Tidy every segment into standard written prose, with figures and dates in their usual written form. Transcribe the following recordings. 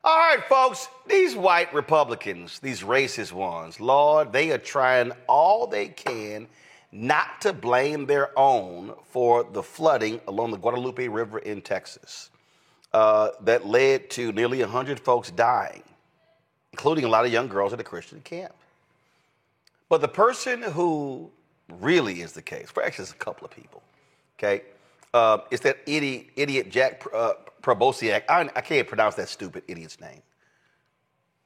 All right, folks, these white Republicans, these racist ones, Lord, they are trying all they can not to blame their own for the flooding along the Guadalupe River in Texas that led to nearly 100 folks dying, including a lot of young girls at a Christian camp. But the person who really is the case, for actually, it's a couple of people, okay, it's that idiot Jack Probosiak. I can't pronounce that stupid idiot's name.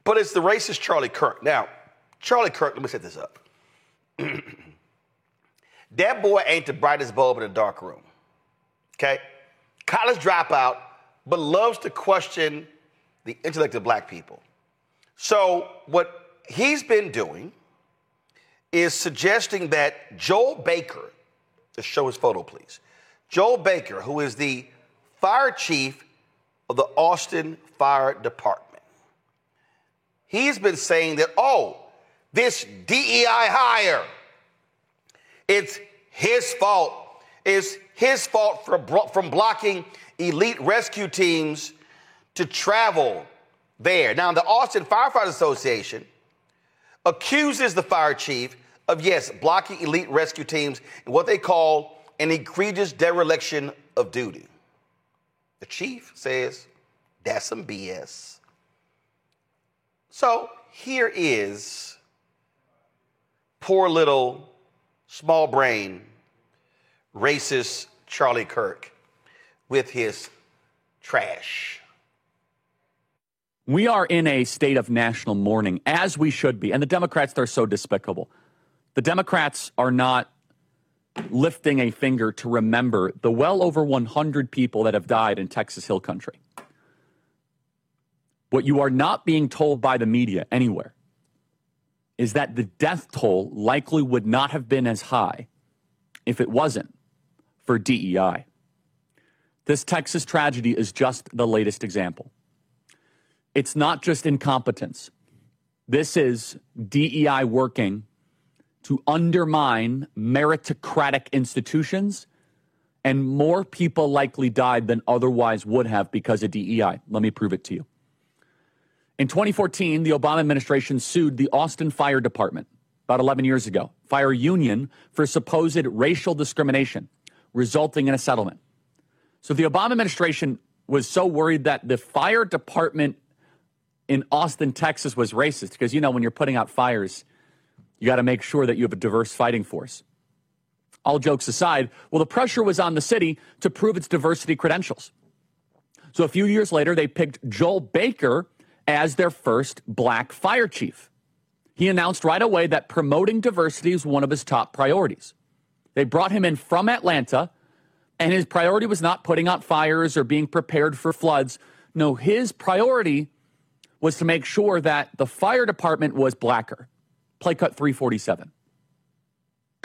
But it's the racist Charlie Kirk. Now, Charlie Kirk, let me set this up. That boy ain't the brightest bulb in a dark room, okay? College dropout, but loves to question the intellect of black people. So what he's been doing is suggesting that Joel Baker, just show his photo, please. Joel Baker, who is the fire chief of the Austin Fire Department, he's been saying that, this DEI hire, it's his fault. It's his fault from blocking elite rescue teams to travel there. Now, the Austin Firefighters Association accuses the fire chief of, yes, blocking elite rescue teams in what they call an egregious dereliction of duty. The chief says that's some BS. So here is poor little small brain racist Charlie Kirk with his trash. We are in a state of national mourning, as we should be. And the Democrats, they're so despicable. The Democrats are not lifting a finger to remember the well over 100 people that have died in Texas Hill Country. What you are not being told by the media anywhere is that the death toll likely would not have been as high if it wasn't for DEI. This Texas tragedy is just the latest example. It's not just incompetence. This is DEI working to undermine meritocratic institutions, and more people likely died than otherwise would have because of DEI. Let me prove it to you. In 2014, the Obama administration sued the Austin Fire Department, about 11 years ago, fire union, for supposed racial discrimination, resulting in a settlement. So the Obama administration was so worried that the fire department in Austin, Texas was racist, because, when you're putting out fires, you got to make sure that you have a diverse fighting force. All jokes aside, the pressure was on the city to prove its diversity credentials. So a few years later, they picked Joel Baker as their first black fire chief. He announced right away that promoting diversity is one of his top priorities. They brought him in from Atlanta, and his priority was not putting out fires or being prepared for floods. No, his priority was to make sure that the fire department was blacker. Play cut 347.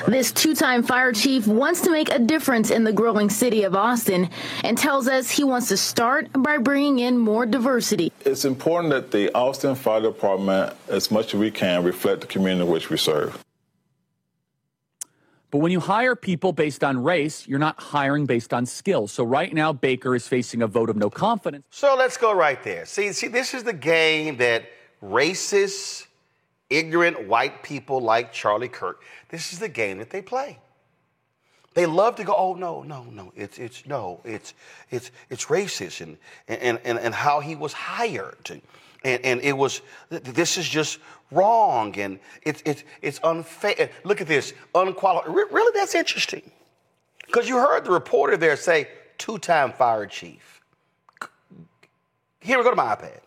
This two-time fire chief wants to make a difference in the growing city of Austin and tells us he wants to start by bringing in more diversity. It's important that the Austin Fire Department, as much as we can, reflect the community in which we serve. But when you hire people based on race, you're not hiring based on skill. So right now, Baker is facing a vote of no confidence. So let's go right there. See, this is the game that racist, ignorant white people like Charlie Kirk, this is the game that they play. They love to go, no, it's racist and how he was hired. And it was, this is just wrong, and it's unfair. Look at this, unqualified. Really, that's interesting. Because you heard the reporter there say, two-time fire chief. Here, we go to my iPad.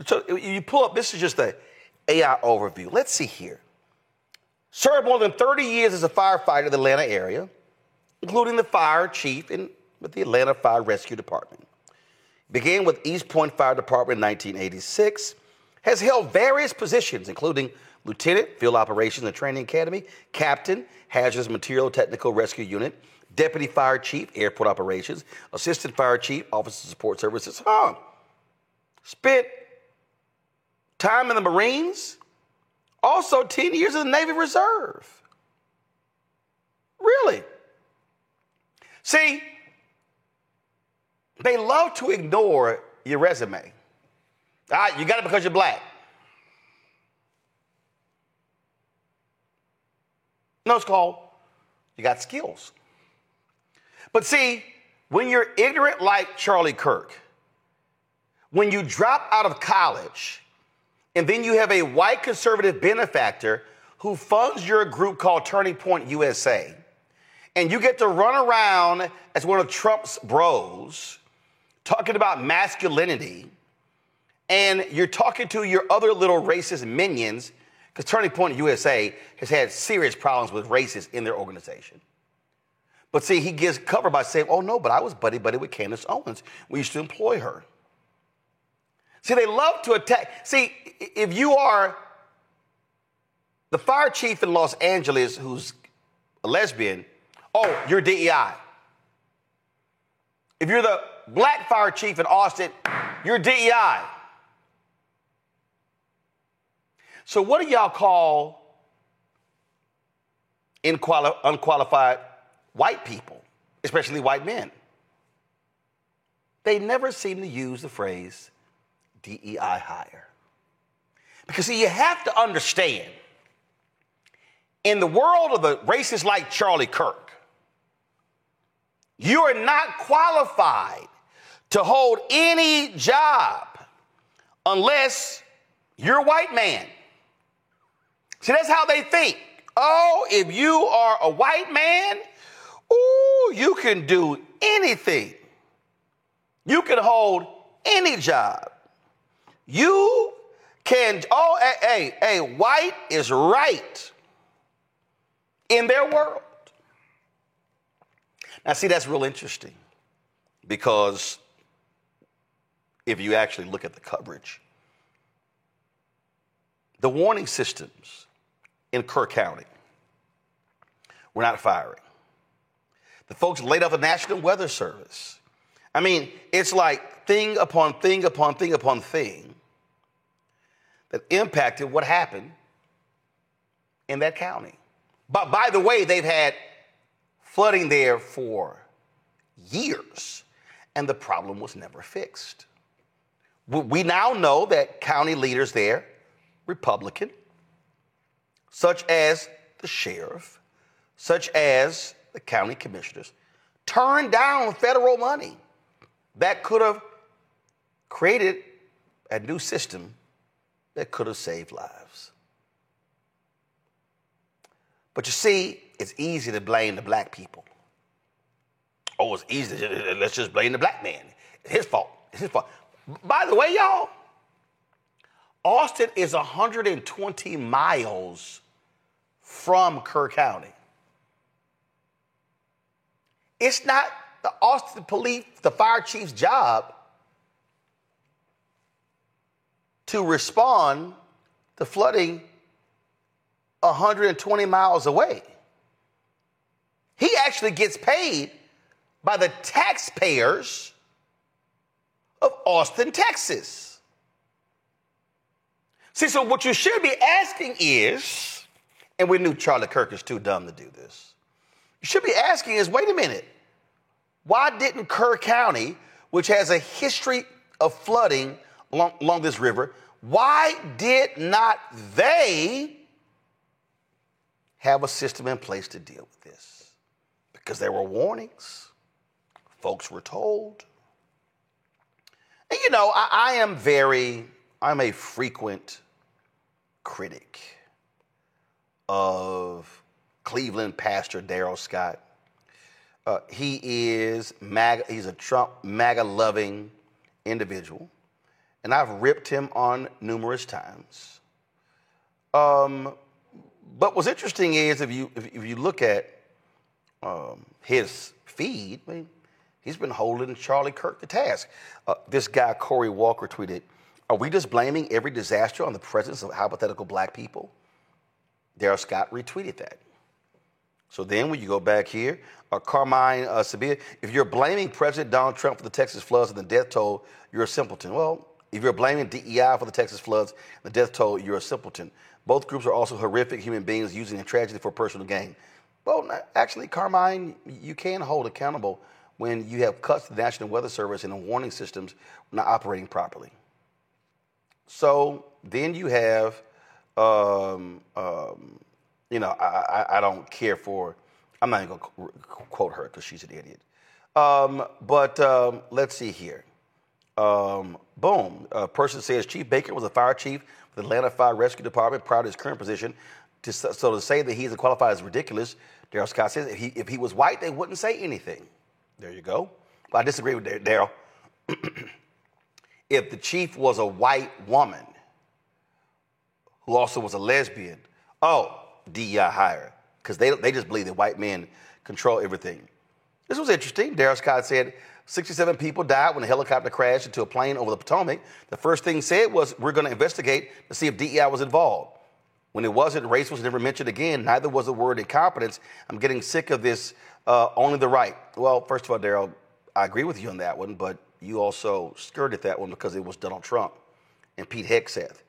So you pull up, this is just the AI overview. Let's see here. Served more than 30 years as a firefighter in the Atlanta area, including the fire chief with the Atlanta Fire Rescue Department. Began with East Point Fire Department in 1986, has held various positions, including lieutenant, field operations and training academy, captain, hazardous material technical rescue unit, deputy fire chief, airport operations, assistant fire chief, office of support services. Spent time in the Marines, also 10 years in the Navy Reserve. Really? See, they love to ignore your resume. You got it because you're black. No, it's called you got skills. But see, when you're ignorant like Charlie Kirk, when you drop out of college, and then you have a white conservative benefactor who funds your group called Turning Point USA, and you get to run around as one of Trump's bros, talking about masculinity, and you're talking to your other little racist minions, because Turning Point USA has had serious problems with racists in their organization. But see, he gets covered by saying, oh no, but I was buddy-buddy with Candace Owens. We used to employ her. See, they love to attack. See, if you are the fire chief in Los Angeles who's a lesbian, oh, you're DEI. If you're the black fire chief in Austin, you're DEI. So what do y'all call unqualified white people, especially white men? They never seem to use the phrase DEI hire. Because see, you have to understand, in the world of the racists like Charlie Kirk, you are not qualified to hold any job unless you're a white man. See, that's how they think. Oh, if you are a white man, ooh, you can do anything. You can hold any job. You can, white is right in their world. Now, see, that's real interesting because if you actually look at the coverage, the warning systems in Kerr County were not firing. The folks laid off the National Weather Service. I mean, it's like thing upon thing upon thing upon thing that impacted what happened in that county. But by the way, they've had flooding there for years, and the problem was never fixed. We now know that county leaders there, Republican, such as the sheriff, such as the county commissioners, turned down federal money that could have created a new system that could have saved lives. But you see, it's easy to blame the black people. Oh, it's easy. Let's just blame the black man. It's his fault. It's his fault. By the way, y'all, Austin is 120 miles from Kerr County. It's not the Austin police, the fire chief's job to respond to flooding 120 miles away. He actually gets paid by the taxpayers of Austin, Texas. See, so what you should be asking is, and we knew Charlie Kirk is too dumb to do this, you should be asking is, wait a minute, why didn't Kerr County, which has a history of flooding along this river, why did not they have a system in place to deal with this? Because there were warnings. Folks were told. And you know, I'm a frequent critic of Cleveland pastor Darrell Scott. He is he's a Trump MAGA-loving individual, and I've ripped him on numerous times. But what's interesting is if you look at his feed, I mean, he's been holding Charlie Kirk to task. This guy, Corey Walker, tweeted, "Are we just blaming every disaster on the presence of hypothetical black people?" Darrell Scott retweeted that. So then when you go back here, Carmine Sabia, if you're blaming President Donald Trump for the Texas floods and the death toll, you're a simpleton. Well, if you're blaming DEI for the Texas floods and the death toll, you're a simpleton. Both groups are also horrific human beings using a tragedy for personal gain. Well, actually, Carmine, you can hold accountable when you have cuts to the National Weather Service and the warning systems not operating properly. So then you have, I don't care for, I'm not even going to quote her because she's an idiot. But let's see here. Boom. A person says Chief Baker was a fire chief for the Atlanta Fire Rescue Department prior to his current position. So to say that he's qualified is ridiculous. Daryl Scott says if he was white, they wouldn't say anything. There you go. But I disagree with Daryl. If the chief was a white woman who also was a lesbian, DEI hire, because they just believe that white men control everything. This was interesting. Daryl Scott said 67 people died when a helicopter crashed into a plane over the Potomac. The first thing said was, we're going to investigate to see if DEI was involved. When it wasn't, race was never mentioned again. Neither was the word incompetence. I'm getting sick of this, only the right. Well, first of all, Daryl, I agree with you on that one, but you also skirted that one because it was Donald Trump and Pete Hegseth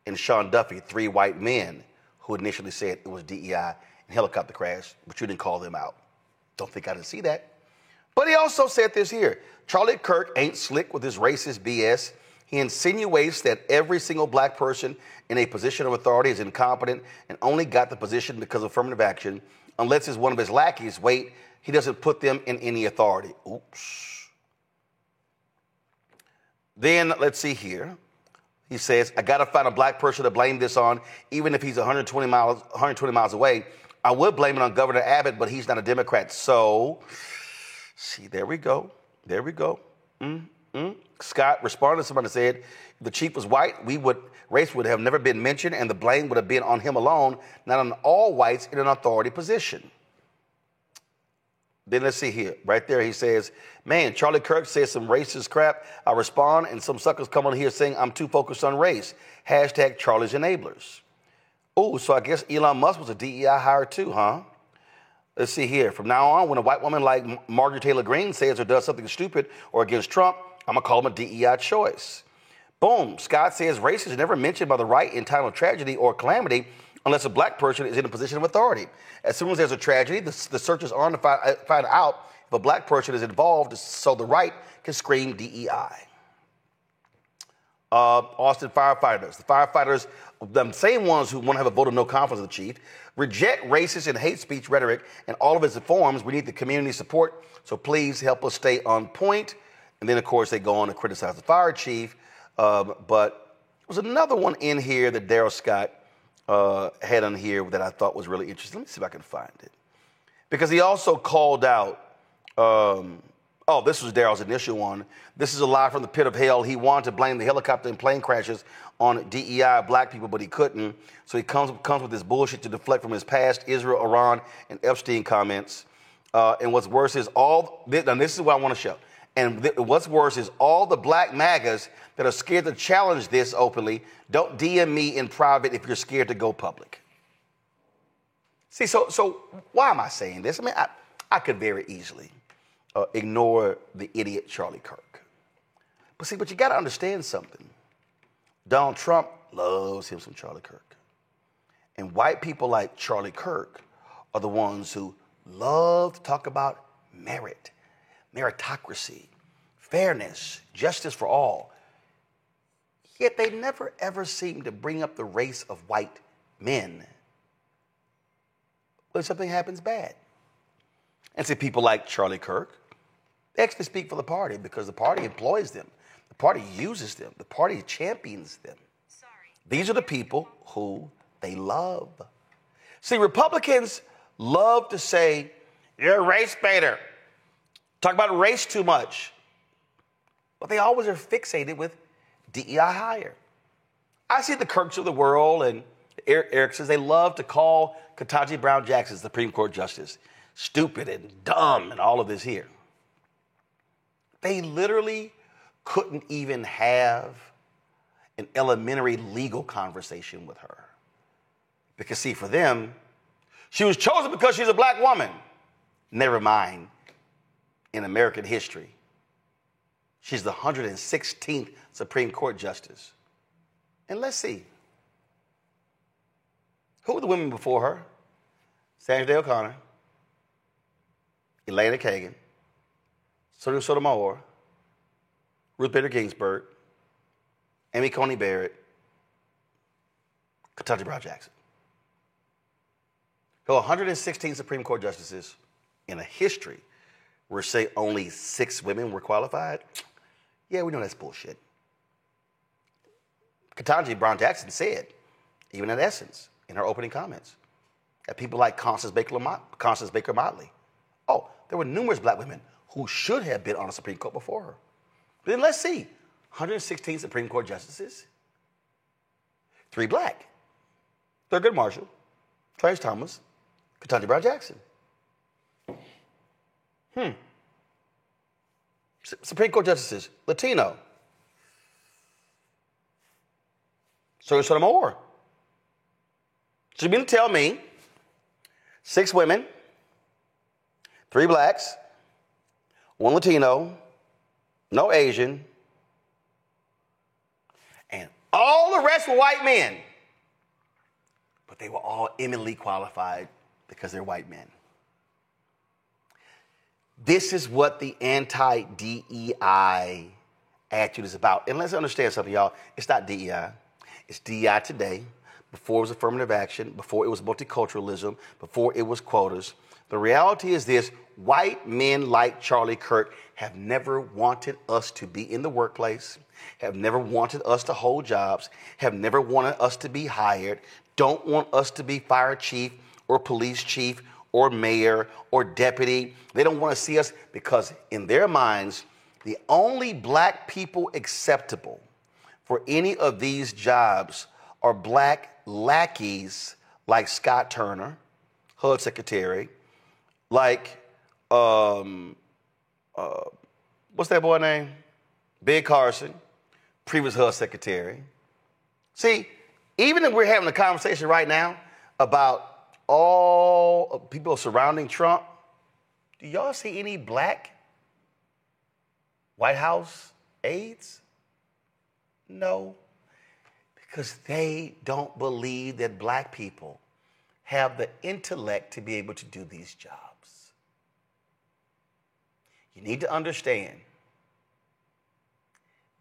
and Sean Duffy, 3 white men who initially said it was DEI and helicopter crash, but you didn't call them out. Don't think I didn't see that. But he also said this here. Charlie Kirk ain't slick with his racist BS. He insinuates that every single black person in a position of authority is incompetent and only got the position because of affirmative action. Unless it's one of his lackeys, he doesn't put them in any authority. Oops. Then let's see here. He says, I got to find a black person to blame this on, even if he's 120 miles away. I would blame it on Governor Abbott, but he's not a Democrat. So, see, there we go. Scott responded to somebody said, if the chief was white, race would have never been mentioned, and the blame would have been on him alone, not on all whites in an authority position. Then let's see here. Right there, he says, man, Charlie Kirk says some racist crap. I respond, and some suckers come on here saying I'm too focused on race. Hashtag Charlie's enablers. Oh, so I guess Elon Musk was a DEI hire too, huh? Let's see here. From now on, when a white woman like Marjorie Taylor Greene says or does something stupid or against Trump, I'm going to call him a DEI choice. Boom. Scott says race is never mentioned by the right in time of tragedy or calamity unless a black person is in a position of authority. As soon as there's a tragedy, the search is on to find out if a black person is involved so the right can scream DEI. Austin firefighters. The firefighters, the same ones who want to have a vote of no confidence of the chief, reject racist and hate speech rhetoric in all of its forms. We need the community support, so please help us stay on point. And then, of course, they go on to criticize the fire chief. But there was another one in here that Daryl Scott had on here that I thought was really interesting. Let me see if I can find it. Because he also called out, this was Daryl's initial one. This is a lie from the pit of hell. He wanted to blame the helicopter and plane crashes on DEI black people, but he couldn't. So he comes with this bullshit to deflect from his past Israel, Iran, and Epstein comments. And what's worse is this is what I want to show. And what's worse is all the black MAGAs that are scared to challenge this openly, don't DM me in private if you're scared to go public. See, so why am I saying this? I mean, I could very easily ignore the idiot Charlie Kirk. But you got to understand something. Donald Trump loves him some Charlie Kirk. And white people like Charlie Kirk are the ones who love to talk about merit, meritocracy, fairness, justice for all. Yet they never, ever seem to bring up the race of white men when something happens bad. And see, people like Charlie Kirk, they actually speak for the party because the party employs them. The party uses them. The party champions them. These are the people who they love. See, Republicans love to say, you're a race baiter. Talk about race too much. But they always are fixated with DEI hire. I see the Kirks of the world and Ericksons, they love to call Ketanji Brown Jackson, Supreme Court Justice, stupid and dumb and all of this here. They literally couldn't even have an elementary legal conversation with her. Because see, for them, she was chosen because she's a black woman. Never mind, in American history, she's the 116th Supreme Court Justice. And let's see. Who were the women before her? Sandra Day O'Connor, Elena Kagan, Sotomayor, Ruth Bader Ginsburg, Amy Coney Barrett, Ketanji Brown Jackson. There are 116 Supreme Court justices in a history where, say, only 6 women were qualified. Yeah, we know that's bullshit. Ketanji Brown Jackson said, even in essence, in her opening comments, that people like Constance Baker Motley, oh, there were numerous black women who should have been on the Supreme Court before her. But then let's see, 116 Supreme Court justices, 3 black. Thurgood Marshall, Clarence Thomas, Ketanji Brown Jackson. Supreme Court justices, Latino. Sotomayor Sotomayor. So you mean to tell me 6 women, 3 blacks, 1 Latino, no Asian, and all the rest were white men. But they were all eminently qualified because they're white men. This is what the anti-DEI attitude is about. And let's understand something, y'all. It's not DEI. It's DEI today, before it was affirmative action, before it was multiculturalism, before it was quotas. The reality is this: white men like Charlie Kirk have never wanted us to be in the workplace, have never wanted us to hold jobs, have never wanted us to be hired, don't want us to be fire chief or police chief or mayor or deputy. They don't want to see us because in their minds, the only black people acceptable for any of these jobs are black lackeys like Scott Turner, HUD secretary, like, what's that boy name? Ben Carson, previous HUD secretary. See, even if we're having a conversation right now about all people surrounding Trump, do y'all see any black White House aides? No, because they don't believe that black people have the intellect to be able to do these jobs. You need to understand,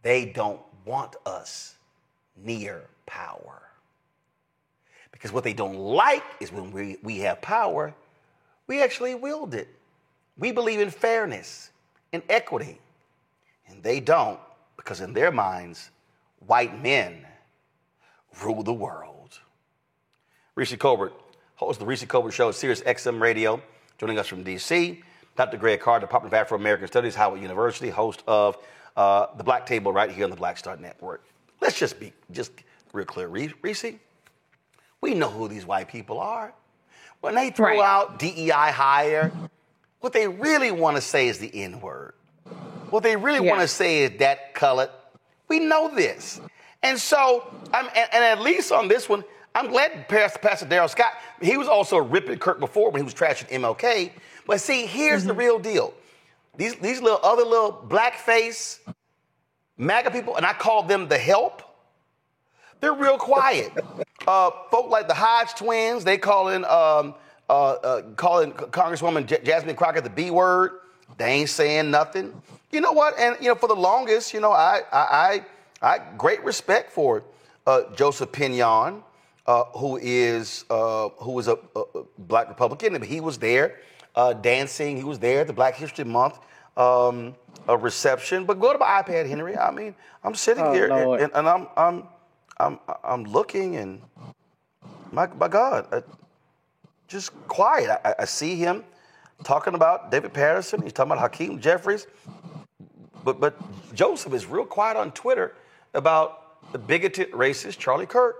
they don't want us near power. Because what they don't like is when we have power, we actually wield it. We believe in fairness and equity, and they don't, because in their minds, white men rule the world. Reese Colbert, host of the Reese Colbert Show, Sirius XM Radio, joining us from D.C. Dr. Greg Carr, Department of Afro-American Studies, Howard University, host of The Black Table right here on the Black Star Network. Let's just be real clear. Reese, we know who these white people are. When they throw out DEI hire, what they really want to say is the N-word. What they really want to say is that colored. We know this. And so, and at least on this one, I'm glad Pastor Darrell Scott, he was also ripping Kirk before when he was trashing MLK. But see, here's the real deal. These other little blackface MAGA people, and I call them the help, they're real quiet. Folk like the Hodge twins, they calling Congresswoman Jasmine Crockett the B word. They ain't saying nothing. You know what? And for the longest, I great respect for Joseph Pinion, who is a black Republican. He was there dancing. He was there at the Black History Month reception. But go to my iPad, Henry. I mean, I'm sitting here and I'm looking, and my God, just quiet. I see him talking about David Patterson. He's talking about Hakeem Jeffries. But Joseph is real quiet on Twitter about the bigoted, racist Charlie Kirk.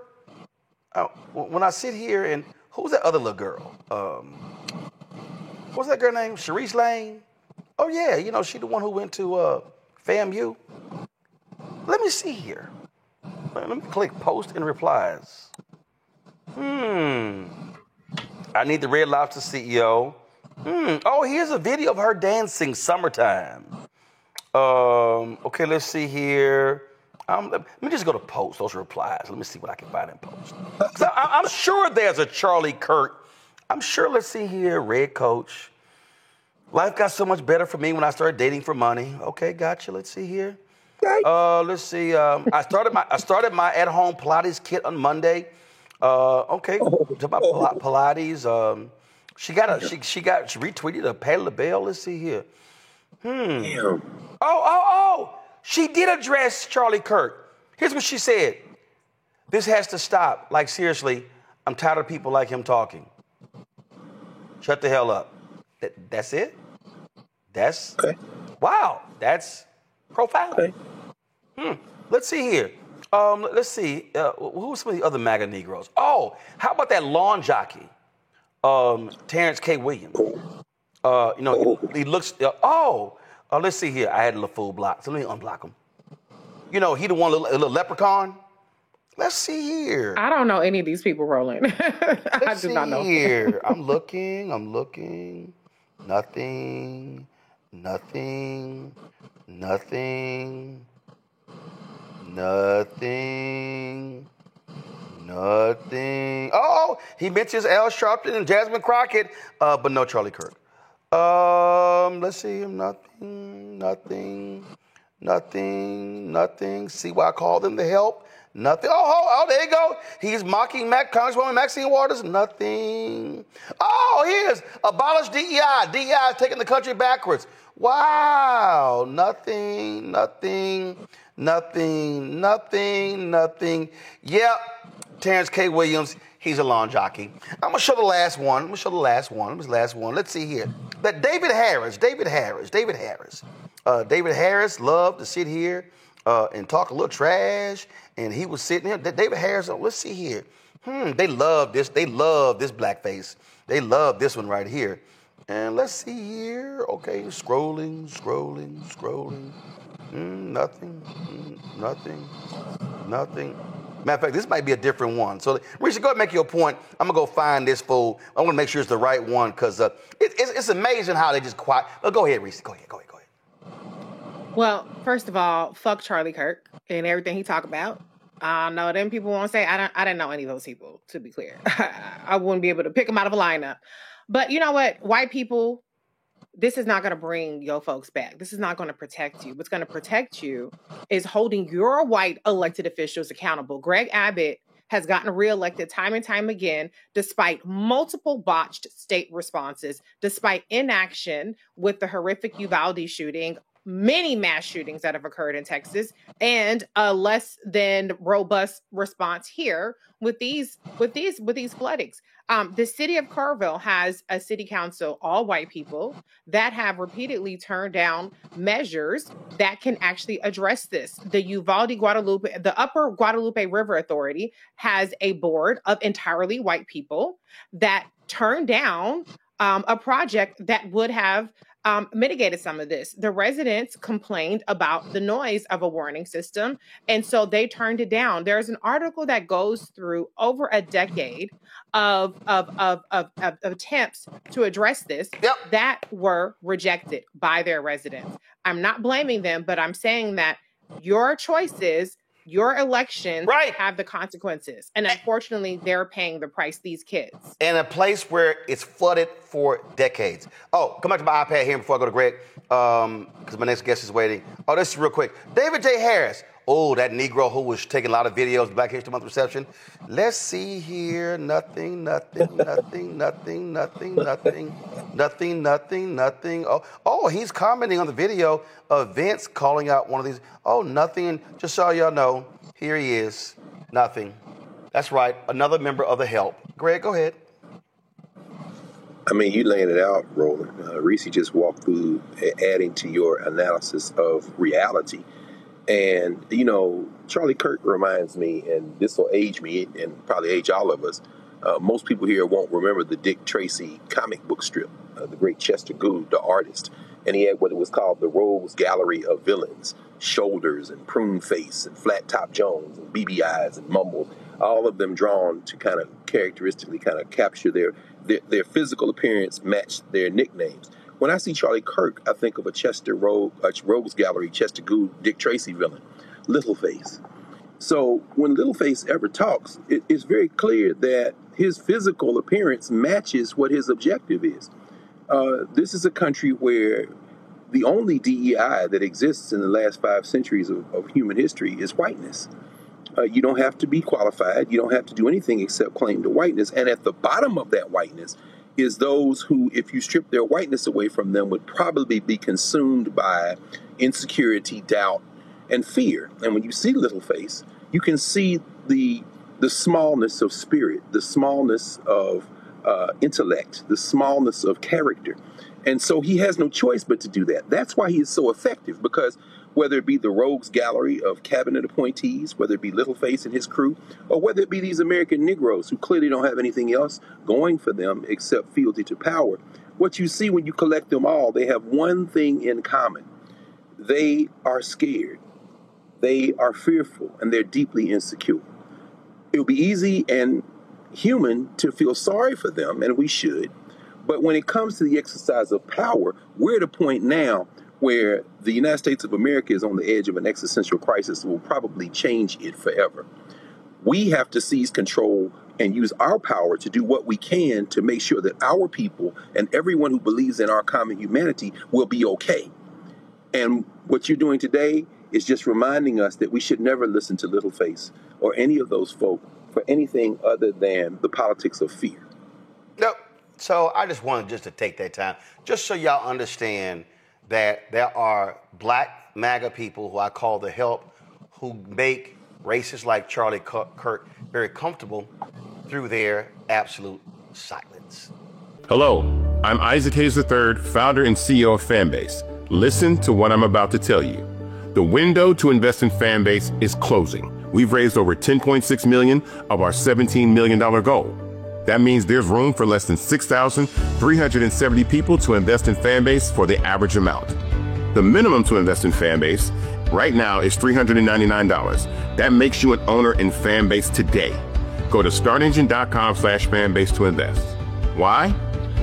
When I sit here and who's that other little girl? What's that girl name? Sharice Lane? Oh, yeah, she the one who went to FAMU. Let me see here. Let me click post and replies. I need the Red Lobster CEO. Oh, here's a video of her dancing Summertime. Okay, let's see here. Let me just go to post, those replies. Let me see what I can find in post. I'm sure there's a Charlie Kirk. I'm sure, let's see here, Red Coach. Life got so much better for me when I started dating for money. Okay, gotcha. Let's see here. Let's see. I started my at-home Pilates kit on Monday. Okay. Talk about Pilates. She retweeted a Patti LaBelle. Let's see here. Damn. Oh. She did address Charlie Kirk. Here's what she said. This has to stop. Like, seriously, I'm tired of people like him talking. Shut the hell up. That's it? That's Okay. Wow. That's profound. Okay. Let's see here. Let's see. Who are some of the other MAGA Negroes? Oh, how about that lawn jockey, Terrence K. Williams? He looks. Let's see here. I had a little full block, so let me unblock him. He the one, a little leprechaun. Let's see here. I don't know any of these people, Roland. I do not know. Here. I'm looking. Nothing. Oh, he mentions Al Sharpton and Jasmine Crockett, but no Charlie Kirk. Let's see him. Nothing. See why I call them the help? Nothing. Oh, there you go. He's mocking Congresswoman Maxine Waters. Nothing. Oh, here's abolish DEI. DEI is taking the country backwards. Wow. Nothing. Yep. Terrence K. Williams. He's a lawn jockey. I'm gonna show the last one. Let's see here. That David Harris. David Harris loved to sit here and talk a little trash, and he was sitting here. David Harris. Let's see here. They love this. They love this blackface. They love this one right here. And let's see here. Okay, scrolling. Nothing. Matter of fact, this might be a different one. So, Risha, go ahead and make your point. I'm going to go find this fool. I want to make sure it's the right one because it's amazing how they just quiet. Go ahead, Risha. Go ahead. Well, first of all, fuck Charlie Kirk and everything he talked about. I know them people won't say I didn't know any of those people, to be clear. I wouldn't be able to pick them out of a lineup. But you know what? White people, this is not going to bring your folks back. This is not going to protect you. What's going to protect you is holding your white elected officials accountable. Greg Abbott has gotten reelected time and time again, despite multiple botched state responses, despite inaction with the horrific Uvalde shooting, many mass shootings that have occurred in Texas, and a less than robust response here with these floodings. The city of Kerrville has a city council, all white people, that have repeatedly turned down measures that can actually address this. The the Upper Guadalupe River Authority has a board of entirely white people that turned down a project that would have mitigated some of this. The residents complained about the noise of a warning system, and so they turned it down. There's an article that goes through over a decade of attempts to address this that were rejected by their residents. I'm not blaming them, but I'm saying that your choices, your elections have the consequences. And unfortunately, they're paying the price, these kids. In a place where it's flooded for decades. Oh, come back to my iPad here before I go to Greg, because my next guest is waiting. Oh, this is real quick. David J. Harris. Oh, that Negro who was taking a lot of videos, Black History Month reception. Let's see here. Nothing. Oh, he's commenting on the video of Vince calling out one of these. Oh, nothing. Just so y'all know, here he is. Nothing. That's right. Another member of the help. Greg, go ahead. I mean, you laying it out, Roland. Reese just walked through adding to your analysis of reality. And, Charlie Kirk reminds me, and this will age me and probably age all of us. Most people here won't remember the Dick Tracy comic book strip, the great Chester Gould, the artist. And he had what it was called the Rogues Gallery of Villains, Shoulders and Prune Face and Flat Top Jones and BB Eyes and Mumbles, all of them drawn to kind of characteristically kind of capture their physical appearance, match their nicknames. When I see Charlie Kirk, I think of a Rogues Gallery, Chester Gould, Dick Tracy villain, Littleface. So when Littleface ever talks, it's very clear that his physical appearance matches what his objective is. This is a country where the only DEI that exists in the last 5 centuries of human history is whiteness. You don't have to be qualified. You don't have to do anything except claim the whiteness. And at the bottom of that whiteness is those who, if you strip their whiteness away from them, would probably be consumed by insecurity, doubt, and fear. And when you see Littleface, you can see the smallness of spirit, the smallness of intellect, the smallness of character. And so he has no choice but to do that. That's why he is so effective, because whether it be the rogues gallery of cabinet appointees, whether it be Littleface and his crew, or whether it be these American Negroes who clearly don't have anything else going for them except fealty to power, what you see when you collect them all, they have one thing in common. They are scared, they are fearful, and they're deeply insecure. It would be easy and human to feel sorry for them, and we should. But when it comes to the exercise of power, we're at a point now where the United States of America is on the edge of an existential crisis that will probably change it forever. We have to seize control and use our power to do what we can to make sure that our people and everyone who believes in our common humanity will be okay. And what you're doing today is just reminding us that we should never listen to Littleface or any of those folk for anything other than the politics of fear. Nope. So I just wanted to take that time, just so y'all understand that there are black MAGA people who I call the help, who make racists like Charlie Kirk very comfortable through their absolute silence. Hello, I'm Isaac Hayes III, founder and CEO of Fanbase. Listen to what I'm about to tell you. The window to invest in Fanbase is closing. We've raised over $10.6 million of our $17 million goal. That means there's room for less than 6,370 people to invest in Fanbase for the average amount. The minimum to invest in Fanbase right now is $399. That makes you an owner in Fanbase today. Go to startengine.com/fanbase to invest. Why?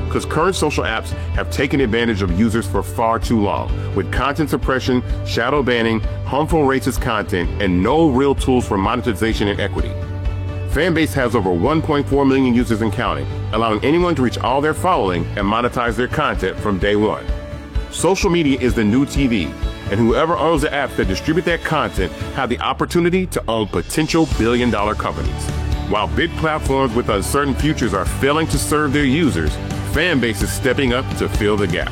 Because current social apps have taken advantage of users for far too long, with content suppression, shadow banning, harmful racist content, and no real tools for monetization and equity. Fanbase has over 1.4 million users and counting, allowing anyone to reach all their following and monetize their content from day one. Social media is the new TV, and whoever owns the apps that distribute that content have the opportunity to own potential billion-dollar companies. While big platforms with uncertain futures are failing to serve their users, Fanbase is stepping up to fill the gap.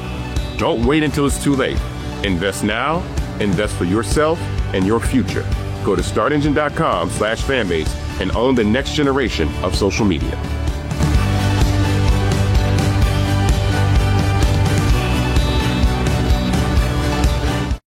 Don't wait until it's too late. Invest now, invest for yourself and your future. Go to startengine.com/fanbase and own the next generation of social media.